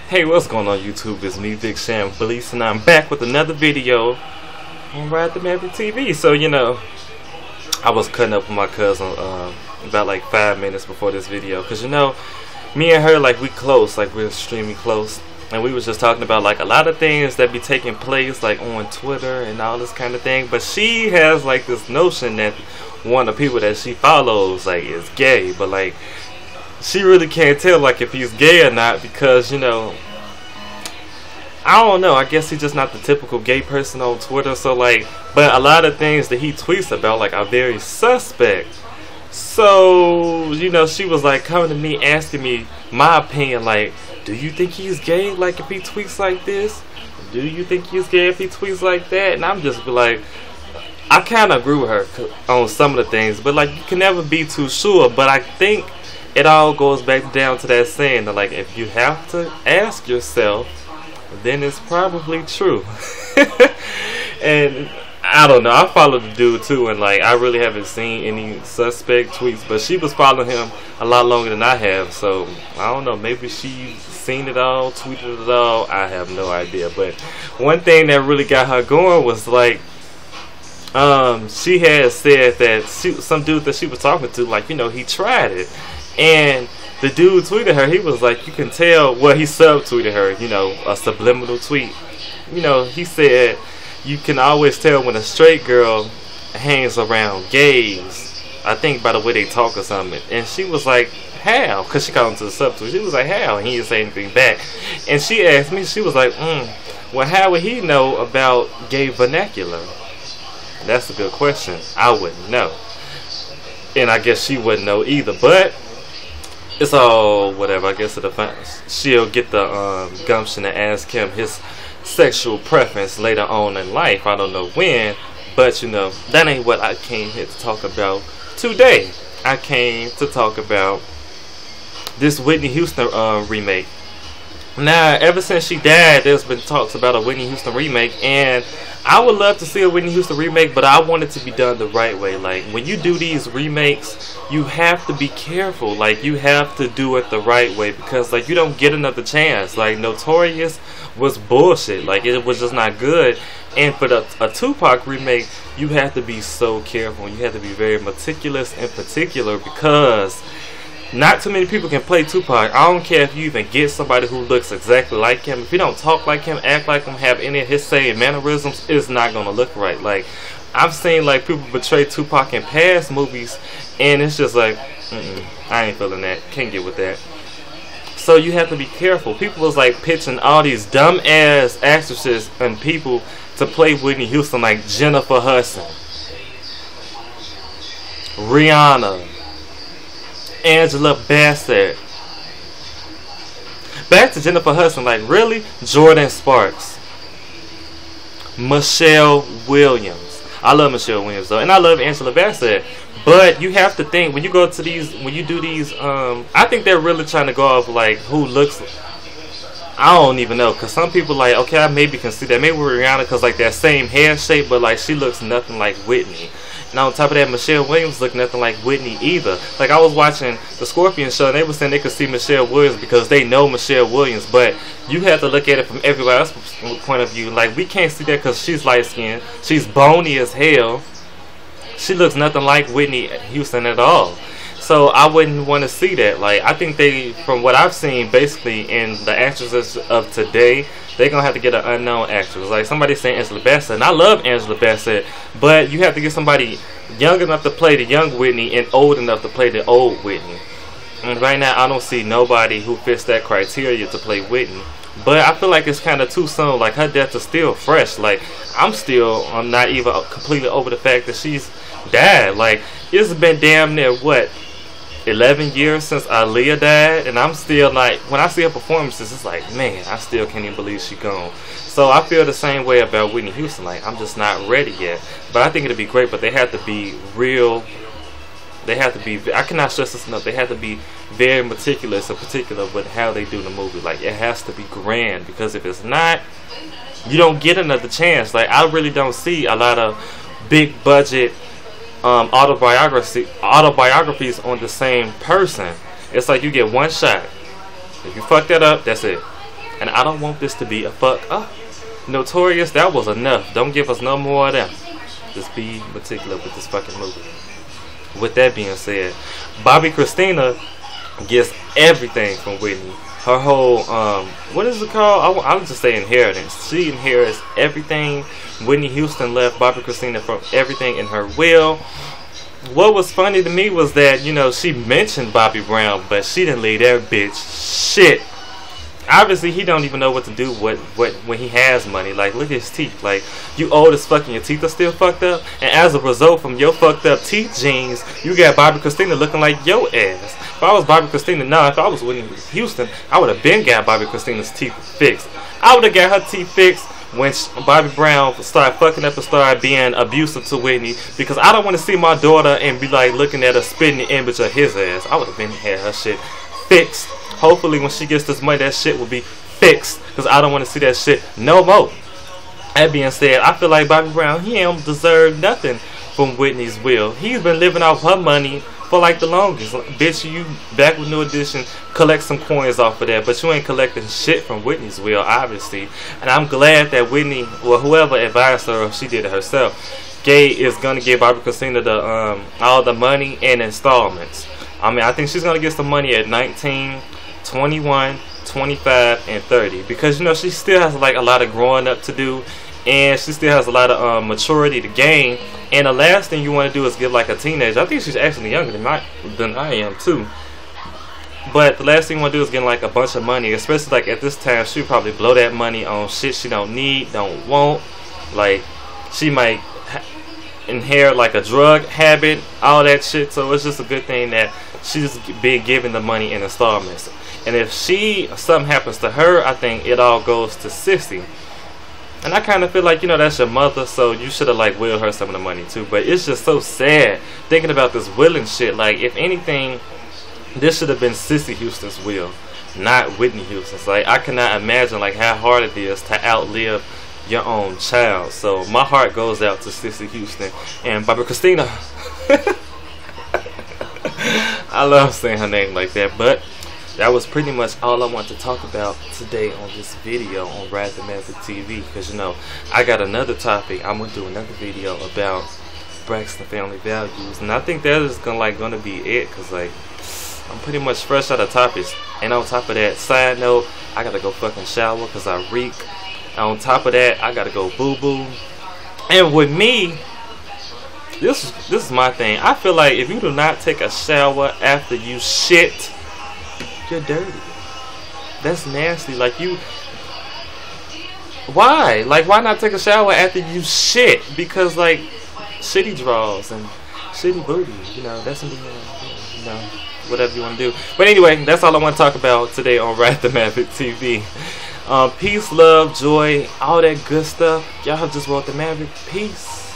Hey, what's going on YouTube? It's me, Big Sam Felice, and I'm back with another video on Ride the Maverick TV. So, I was cutting up with my cousin about like 5 minutes before this video, because me and her, like, we close, like we're extremely close, and we was just talking about like a lot of things that be taking place like on Twitter and all this kind of thing. But she has like this notion that one of the people that she follows like is gay, but like she really can't tell like if he's gay or not, because I don't know, I guess he's just not the typical gay person on Twitter. So like, but a lot of things that he tweets about like are very suspect. So she was like coming to me asking me my opinion, like, do you think he's gay like if he tweets like this? Do you think he's gay if he tweets like that? And I'm just like, I kind of agree with her on some of the things, but like you can never be too sure. But I think it all goes back down to that saying that like if you have to ask yourself, then it's probably true. And I don't know, I followed the dude too, and like I really haven't seen any suspect tweets, but she was following him a lot longer than I have, so I don't know, maybe she's seen it all, tweeted it all, I have no idea. But one thing that really got her going was like, she had said that some dude that she was talking to, like, he tried it. And the dude tweeted her, he was like, you can tell, well, he subtweeted her, a subliminal tweet. He said, you can always tell when a straight girl hangs around gays, I think by the way they talk or something. And she was like, how? Because she called him to the subtweet. She was like, how? And he didn't say anything back. And she asked me, she was like, well, how would he know about gay vernacular? That's a good question. I wouldn't know. And I guess she wouldn't know either. But it's all whatever. I guess she'll get the gumption to ask him his sexual preference later on in life. I don't know when, but that ain't what I came here to talk about today. I came to talk about this Whitney Houston remake. Now, ever since she died, there's been talks about a Whitney Houston remake, and I would love to see a Whitney Houston remake, but I want it to be done the right way. Like, when you do these remakes, you have to be careful. Like, you have to do it the right way, because like you don't get another chance. Like, Notorious was bullshit. Like, it was just not good. And for a Tupac remake, you have to be so careful. You have to be very meticulous in particular, because not too many people can play Tupac. I don't care if you even get somebody who looks exactly like him. If you don't talk like him, act like him, have any of his same mannerisms, it's not going to look right. Like, I've seen like people betray Tupac in past movies, and it's just like, I ain't feeling that. Can't get with that. So you have to be careful. People was like pitching all these dumb ass actresses and people to play Whitney Houston, like Jennifer Hudson, Rihanna, Angela Bassett. Back to Jennifer Hudson, like, really? Jordan Sparks, Michelle Williams. I love Michelle Williams though, and I love Angela Bassett. But you have to think, when you go to these, when you do these, I think they're really trying to go off like who looks. I don't even know, because some people like, okay, I maybe can see that. Maybe Rihanna, because like that same hair shape, but like she looks nothing like Whitney. And on top of that, Michelle Williams looked nothing like Whitney either. Like, I was watching the Scorpion show, and they were saying they could see Michelle Williams because they know Michelle Williams. But you have to look at it from everybody else's point of view. Like, we can't see that because she's light-skinned. She's bony as hell. She looks nothing like Whitney Houston at all. So I wouldn't want to see that. Like, I think they, from what I've seen, basically, in the actresses of today, they're going to have to get an unknown actress. Like, somebody saying Angela Bassett, and I love Angela Bassett, but you have to get somebody young enough to play the young Whitney and old enough to play the old Whitney. And right now, I don't see nobody who fits that criteria to play Whitney. But I feel like it's kind of too soon. Like, her death is still fresh. Like, I'm not even completely over the fact that she's died. Like, it's been damn near, what, 11 years since Aaliyah died, and I'm still like, when I see her performances, it's like, man, I still can't even believe she's gone. So I feel the same way about Whitney Houston. Like, I'm just not ready yet. But I think it'll be great, but they have to be real. They have to be, I cannot stress this enough, they have to be very meticulous in particular with how they do the movie. Like, it has to be grand, because if it's not, you don't get another chance. Like, I really don't see a lot of big budget autobiographies on the same person. It's like you get one shot. If you fuck that up, that's it. And I don't want this to be a fuck up. Notorious, that was enough. Don't give us no more of them. Just be particular with this fucking movie. With that being said, Bobby Christina gets everything from Whitney. Her whole, what is it called? I would just say inheritance. She inherits everything Whitney Houston left Bobby Christina from everything in her will. What was funny to me was that, you know, she mentioned Bobby Brown, but she didn't leave that bitch shit. Obviously, he don't even know what to do when he has money. Like, look at his teeth. Like, you old as fuck and your teeth are still fucked up. And as a result, from your fucked up teeth genes, you got Bobby Christina looking like your ass. If I was Bobby Christina, if I was Whitney Houston, I would have been got Bobby Christina's teeth fixed. I would have got her teeth fixed when Bobby Brown started fucking up and started being abusive to Whitney, because I don't want to see my daughter and be like looking at a spitting image of his ass. I would have been had her shit fixed. Hopefully when she gets this money, that shit will be fixed, because I don't want to see that shit no more. That being said, I feel like Bobby Brown, he don't deserve nothing from Whitney's will. He's been living off her money for like the longest. Bitch, you back with New Edition, collect some coins off of that, but you ain't collecting shit from Whitney's will, obviously. And I'm glad that Whitney, or whoever advised her, or she did it herself, is gonna give Bobby Christina the all the money in installments. I mean, I think she's gonna get some money at 19, 21, 25, and 30, because, you know, she still has like a lot of growing up to do, and she still has a lot of maturity to gain. And the last thing you want to do is give like a teenager. I think she's actually younger than I am too. But the last thing you want to do is get like a bunch of money, especially like at this time. She'll probably blow that money on shit she don't need, don't want. Like, she might inherit like a drug habit, all that shit. So it's just a good thing that she's being given the money in installments. And if something happens to her, I think it all goes to Sissy. And I kind of feel like, you know, that's your mother, so you should have like willed her some of the money too. But it's just so sad thinking about this willing shit. Like, if anything, this should have been Sissy Houston's will, not Whitney Houston's. Like, I cannot imagine like how hard it is to outlive your own child. So my heart goes out to Sissy Houston and Bobby Christina. I love saying her name like that. But that was pretty much all I want to talk about today on this video on Ride the Maverick TV. Because, you know, I got another topic. I'm going to do another video about Braxton family values. And I think that is gonna be it. Because, like, I'm pretty much fresh out of topics. And on top of that, side note, I got to go fucking shower because I reek. And on top of that, I got to go boo-boo. And with me, this is my thing. I feel like if you do not take a shower after you shit, you're dirty. That's nasty. Like, why? Like, why not take a shower after you shit? Because, like, shitty draws and shitty booty, you know, that's, you know, whatever you want to do. But anyway, that's all I want to talk about today on Ride the Maverick TV. Peace, love, joy, all that good stuff. Y'all have just wrote the Maverick. Peace.